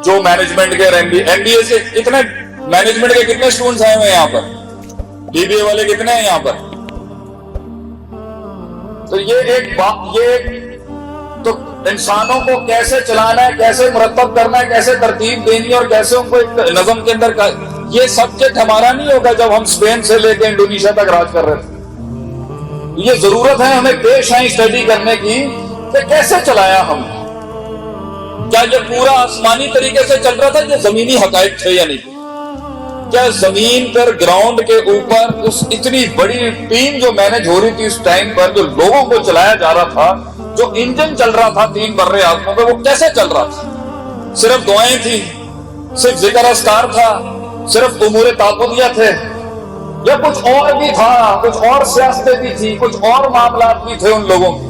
جو مینجمنٹ کے M B اے سے کتنے مینجمنٹ کے کتنے اسٹوڈنٹس آئے ہوئے ہیں یہاں پر, بی بی اے والے کتنے ہیں یہاں پر. تو یہ تو انسانوں کو کیسے چلانا ہے, کیسے مرتب کرنا ہے, کیسے ترتیب دینی ہے اور کیسے ان کو ایک نظم کے اندر یہ سبجیکٹ ہمارا نہیں ہوگا جب ہم اسپین سے لے کے انڈونیشیا تک راج کر رہے تھے. یہ ضرورت ہے ہمیں پیش آئی اسٹڈی کرنے کی کہ کیسے چلایا ہم, کیا یہ پورا آسمانی طریقے سے چل رہا تھا, یہ زمینی حقائق تھے یا نہیں, کیا زمین پر گراؤنڈ کے اوپر اس اتنی بڑی ٹیم جو مینج ہو رہی تھی اس ٹائم پر, جو لوگوں کو چلایا جا رہا تھا, جو انجن چل رہا تھا 3 برے اعظموں پہ, وہ کیسے چل رہا تھا. صرف دعائیں تھی, صرف ذکر اذکار تھا, صرف امور تعبدیہ تھے, یا کچھ اور بھی تھا, کچھ اور سیاستیں بھی تھی, کچھ اور معاملات بھی تھے ان لوگوں کے.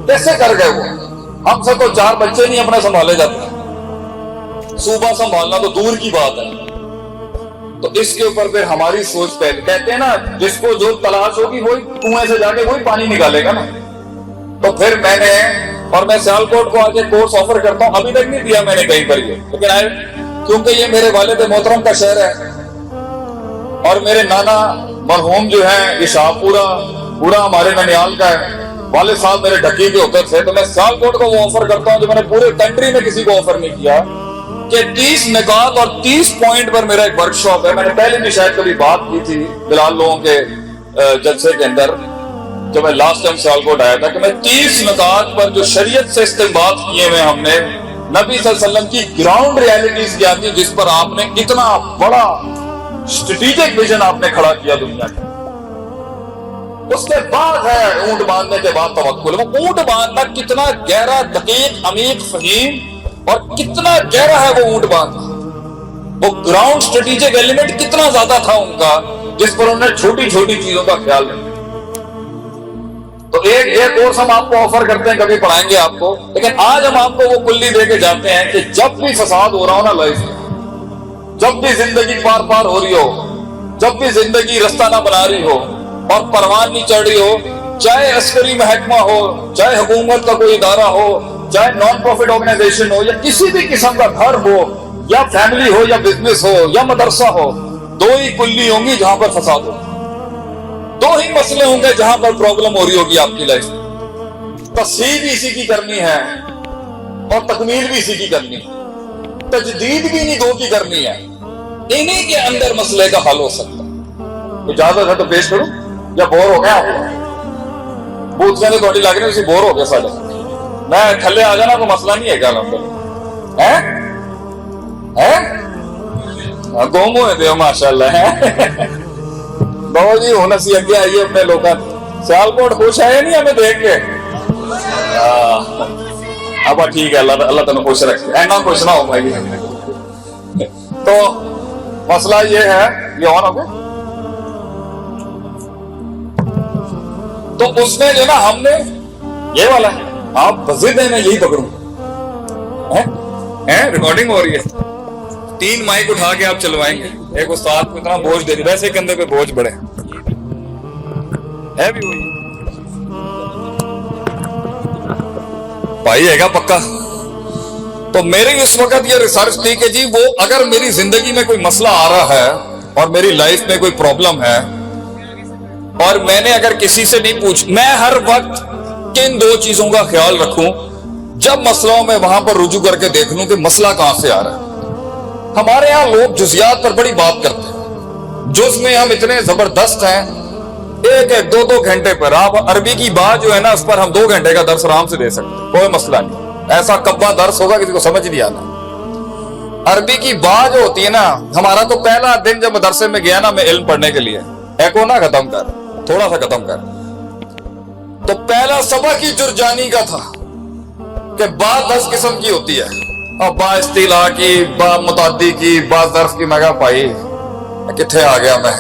کیسے کر گئے وہ؟ ہم سے تو 4 بچے نہیں اپنا سنبھالے جاتے, صوبہ سنبھالنا تو دور کی بات ہے. تو اس کے اوپر پھر ہماری سوچ پہلے, کہتے ہیں نا جس کو جو تلاش ہوگی وہی کنویں سے جا کے وہی پانی نکالے گا نا. تو پھر میں سیالکوٹ کو آگے کورس آفر کرتا ہوں, ابھی تک نہیں دیا میں نے کہیں پر یہ, لیکن کیونکہ یہ میرے والد محترم کا شہر ہے اور میرے نانا مرحوم جو ہیں یہ شاہ پورا ہمارے ننیال کا ہے, والد صاحب میرے ڈھکی کے ہوتے تھے, تو میں سیالکوٹ کو وہ آفر کرتا ہوں جو میں نے پورے کنٹری میں کسی کو آفر نہیں کیا, کہ 30 نکات اور 30 پوائنٹ پر میرا ایک ورک شاپ ہے. میں نے پہلے بھی شاید کبھی بات کی تھی بلال لوگوں کے جلسے کے اندر, جب میں لاسٹ ٹائم سیالکوٹ آیا تھا, کہ میں 30 نکات پر جو شریعت سے استنباط کیے ہوئے ہم نے, نبی صلی اللہ علیہ وسلم کی گراؤنڈ ریالٹیز کیا تھی, جس پر آپ نے اتنا بڑا اسٹریٹجک ویژن آپ نے کھڑا کیا دنیا کا. اس کے بعد ہے اونٹ باندھنے کے بعد توکل. وہ اونٹ باندھنا کتنا گہرا, دقیق, عمیق, فہیم اور کتنا گہرا ہے وہ اونٹ باندھنا. وہ گراؤنڈ اسٹریٹجک ایلیمنٹ کتنا زیادہ تھا ان کا, جس پر انہوں نے چھوٹی چھوٹی چیزوں کا خیال رکھا. تو ایک کورس ہم آپ کو آفر کرتے ہیں, کبھی پڑھائیں گے آپ کو, لیکن آج ہم آپ کو وہ کلی دے کے جاتے ہیں کہ جب بھی فساد ہو رہا ہو نا لائف میں, جب بھی زندگی پار ہو رہی ہو, جب بھی زندگی رستہ نہ بنا رہی ہو اور پروان نہیں چڑھ رہی ہو, چاہے عسکری محکمہ ہو, چاہے حکومت کا کوئی ادارہ ہو, چاہے نان پروفٹ آرگنائزیشن ہو, یا کسی بھی قسم کا گھر ہو, یا فیملی ہو, یا بزنس ہو, یا مدرسہ ہو, 2 ہی کلی ہوں گی جہاں پر فساد ہو, 2 ہی مسئلے ہوں گے جہاں پر پرابلم ہو رہی ہوگی آپ کی لائف میں. تصحیح بھی اسی کی کرنی ہے اور تکمیل بھی اسی کی کرنی ہے, تجدید بھی انہی 2 کی کرنی ہے. انہی کے اندر مسئلے کا حل ہو سکتا ہے. اجازت ہے تو پیش کروں, یا بور ہو گئے آپ بوت سے تھوڑی لگ رہی, بور ہو گیا سارے, میں تھلے آ جانا کوئی مسئلہ نہیں ہے کیا الحمد للہ گم ہوئے تھے ماشاء اللہ. بہو جی ہونا سی اگے آئیے اپنے لوگ, سیالکوٹ خوش آئے نہیں ہمیں دیکھ کے, اب ٹھیک ہے, اللہ تعالیٰ خوش رکھے, اینا خوش نہ ہو بھائی. تو مسئلہ یہ ہے, یہ اور ہو گیا. تو اس میں جو نا ہم نے یہ والا ہے, آپ ضد ہیں میں یہی پکڑوں, ریکارڈنگ ہو رہی ہے, 3 مائک اٹھا کے آپ چلوائیں گے, ایک استاد کو اتنا بوجھ دے دی, ویسے کندھے پہ بوجھ بڑے ہے بھی وہی بھائی ہے گا پکا. تو میری اس وقت یہ ریسرچ تھی کہ جی وہ اگر میری زندگی میں کوئی مسئلہ آ رہا ہے اور میری لائف میں کوئی پرابلم ہے, اور میں نے اگر کسی سے نہیں پوچھ, میں ہر وقت کن 2 چیزوں کا خیال رکھوں جب مسئلوں میں وہاں پر رجوع کر کے دیکھ لوں کہ مسئلہ کہاں سے آ رہا ہے. ہمارے یہاں لوگ جزیات پر بڑی بات کرتے ہیں, جز میں ہم اتنے زبردست ہیں, 1-2 گھنٹے پر آپ عربی کی بات جو ہے نا اس پر ہم 2 گھنٹے کا درس آرام سے دے سکتے ہیں, کوئی مسئلہ نہیں. ایسا کبا درس ہوگا کسی کو سمجھ نہیں آنا. عربی کی بات جو ہوتی ہے نا, ہمارا تو پہلا دن جب مدرسے میں گیا نا میں علم پڑھنے کے لیے, ایکو نہ ختم کر, تھوڑا سا ختم کر, تو پہلا سبق ہی جرجانی کا تھا کہ بات 10 قسم کی ہوتی ہے, اور با استیلا کی, با متعدی کی, با ظرف کی. میں کہا بھائی کتنے آ گیا میں.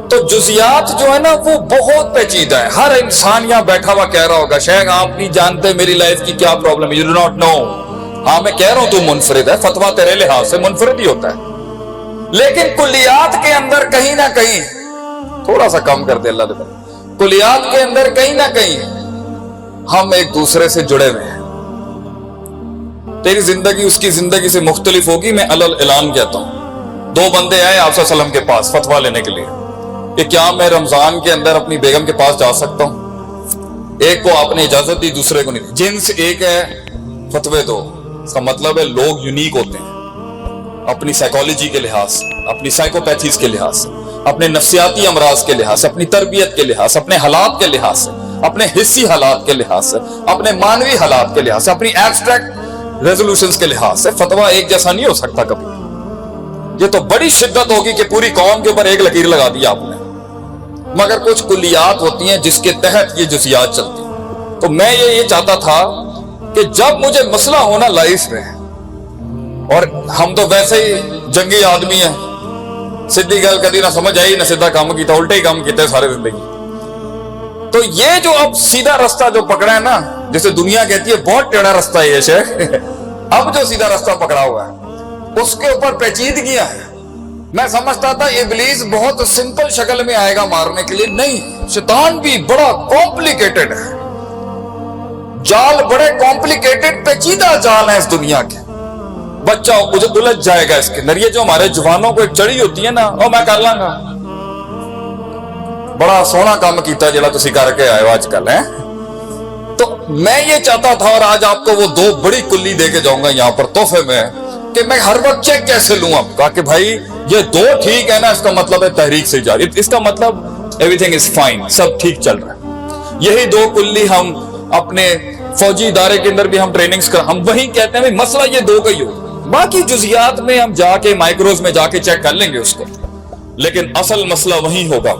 تو جزیات جو ہے نا وہ بہت پیچیدہ ہے. ہر انسان یہاں بیٹھا ہوا کہہ رہا ہوگا شیخ آپ نہیں جانتے میری لائف کی کیا پرابلم ہے, یو ڈو ناٹ نو. ہاں میں کہہ رہا ہوں تو منفرد ہے, فتویٰ تیرے لحاظ سے منفرد ہی ہوتا ہے, لیکن کلیات کے اندر کہیں نہ کہیں, تھوڑا سا کم کر دے اللہ تعالیٰ, کلیات کے اندر کہیں نہ کہیں ہم ایک دوسرے سے جڑے ہوئے ہیں. تیری زندگی اس کی زندگی سے مختلف ہوگی. میں اعلان کہتا ہوں, 2 بندے آئے آپ صلی اللہ علیہ وسلم کے پاس فتویٰ لینے کے لیے کہ کیا میں رمضان کے اندر اپنی بیگم کے پاس جا سکتا ہوں. ایک کو آپ نے اجازت دی, دوسرے کو نہیں. جنس ایک ہے, فتوے 2. اس کا مطلب ہے لوگ یونیک ہوتے ہیں اپنی سائیکالوجی کے لحاظ سے, اپنی سائیکوپیتھیز کے لحاظ سے, اپنے نفسیاتی امراض کے لحاظ سے, اپنی تربیت کے لحاظ سے, اپنے حالات کے لحاظ سے, اپنے حسی حالات کے لحاظ سے, اپنے مانوی حالات کے لحاظ سے, اپنی ایبسٹریکٹ ریزولوشنز کے لحاظ سے فتویٰ ایک جیسا نہیں ہو سکتا کبھی. یہ تو بڑی شدت ہوگی کہ پوری قوم کے اوپر ایک لکیر لگا دی آپ نے, مگر کچھ کلیات ہوتی ہیں جس کے تحت یہ جزیات چلتی ہیں. تو میں یہ چاہتا تھا کہ جب مجھے مسئلہ ہونا لائف میں, اور ہم تو ویسے ہی جنگی آدمی ہیں, سیدھی گل کدی نہ سمجھ آئی نہ سیدھا کام کیتا, الٹے ہی کام کیتے سارے زندگی. تو یہ جو اب سیدھا رستہ جو پکڑا ہے نا, جسے دنیا کہتی ہے بہت ٹیڑھا رستہ ہے یہ شیخ, اب جو سیدھا رستہ پکڑا ہوا ہے اس کے اوپر پیچیدگیاں ہیں. میں سمجھتا تھا ابلیس بہت سمپل شکل میں آئے گا مارنے کے لیے, نہیں, شیطان بھی بڑا کمپلیکیٹڈ ہے. جال بڑے کمپلیکیٹڈ پیچیدہ جال ہیں اس دنیا کے. بچہ مجھے الجھ جائے گا اس کے اندر. یہ جو ہمارے جوانوں کو ایک چڑی ہوتی ہے نا, او میں کر لاں گا, بڑا سونا کام کیتا جڑا تسی کر کے آئے ہو آج کل ہیں. تو میں یہ چاہتا تھا, اور آج آپ کو وہ 2 بڑی کلی دے کے جاؤں گا یہاں پر تحفے میں, کہ میں ہر وقت چیک کیسے لوں آپ کا کہ بھائی یہ 2 ٹھیک ہے نا, اس کا مطلب ہے تحریک سے جاری, اس کا مطلب ایوری تھنگ از فائن, سب ٹھیک چل رہا ہے. یہی 2 کلی ہم اپنے فوجی ادارے کے اندر بھی ہم ٹریننگز کر, ہم وہی کہتے ہیں مسئلہ یہ 2 کا ہی ہو. باقی جزیات میں ہم جا کے مائکروز میں جا کے چیک کر لیں گے اس کو, لیکن اصل مسئلہ وہی ہوگا.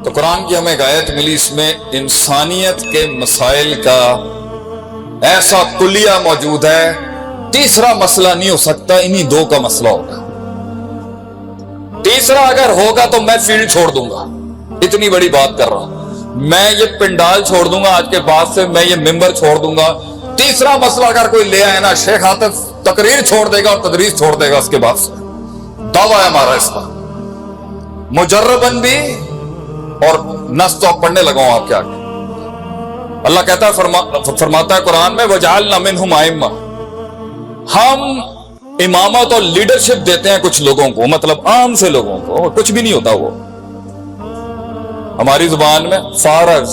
تو قرآن کی ہمیں ایک آیت ملی, اس میں انسانیت کے مسائل کا ایسا کلیہ موجود ہے, تیسرا مسئلہ نہیں ہو سکتا, انہی 2 کا مسئلہ ہوگا. تیسرا اگر ہوگا تو میں فیلڈ چھوڑ دوں گا, اتنی بڑی بات کر رہا ہوں. میں یہ پنڈال چھوڑ دوں گا آج کے بعد سے, میں یہ ممبر چھوڑ دوں گا. تیسرا مسئلہ اگر کوئی لے آئے نا, شیخ عاطف تقریر چھوڑ دے گا اور تدریس چھوڑ دے گا اس کے بعد سے. دعویٰ ہے ہمارا اس کا, مجربن بھی, اور نص تو آپ پڑھنے لگاؤں آپ کے آگے. اللہ کہتا ہے, فرماتا ہے قرآن میں, وَجَعَلْنَا مِنْهُمْ أَئِمَّةً, ہم امامت اور لیڈرشپ دیتے ہیں کچھ لوگوں کو, مطلب عام سے لوگوں کو, کچھ بھی نہیں ہوتا وہ. ہماری زبان میں فارغ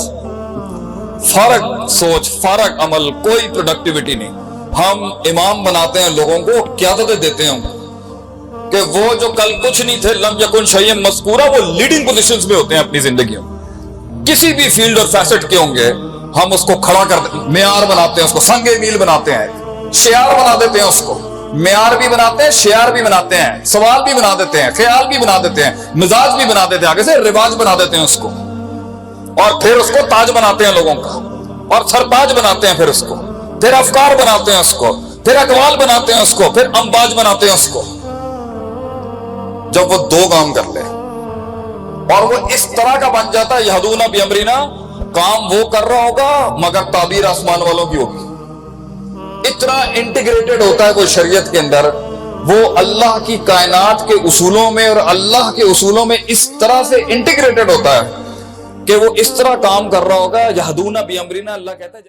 سوچ, فارغ عمل, کوئی پروڈکٹیوٹی نہیں. ہم امام بناتے ہیں لوگوں کو, قیادتیں دیتے ہیں کہ وہ جو کل کچھ نہیں تھے, لم یکن شیئا مذکورا, وہ لیڈنگ پوزیشنز میں ہوتے ہیں اپنی زندگیوں, کسی بھی فیلڈ اور فیسٹ کے ہوں گے. ہم اس کو کھڑا کر دیں, معیار بناتے ہیں اس کو, سنگ میل بناتے ہیں, شعار بنا دیتے ہیں اس کو. معیار بھی بناتے ہیں, شعار بھی بناتے ہیں, سوال بھی بنا دیتے ہیں, خیال بھی بنا دیتے ہیں, مزاج بھی بنا دیتے ہیں, آگے سے رواج بنا دیتے ہیں اس کو, اور پھر اس کو تاج بناتے ہیں لوگوں کا, اور سرتاج بناتے ہیں پھر اس کو, پھر افکار بناتے ہیں اس کو, پھر اقوال بناتے ہیں اس کو, پھر امواج بناتے ہیں اس کو. جب وہ 2 کام کر لے اور وہ اس طرح کا بن جاتا ہے, یہدون بامرنا, کام وہ کر رہا ہوگا مگر تعبیر آسمان والوں کی ہوگی. اتنا انٹیگریٹڈ ہوتا ہے کوئی شریعت کے اندر, وہ اللہ کی کائنات کے اصولوں میں اور اللہ کے اصولوں میں اس طرح سے انٹیگریٹڈ ہوتا ہے کہ وہ اس طرح کام کر رہا ہوگا. یہدون بامرنا, اللہ کہتا ہے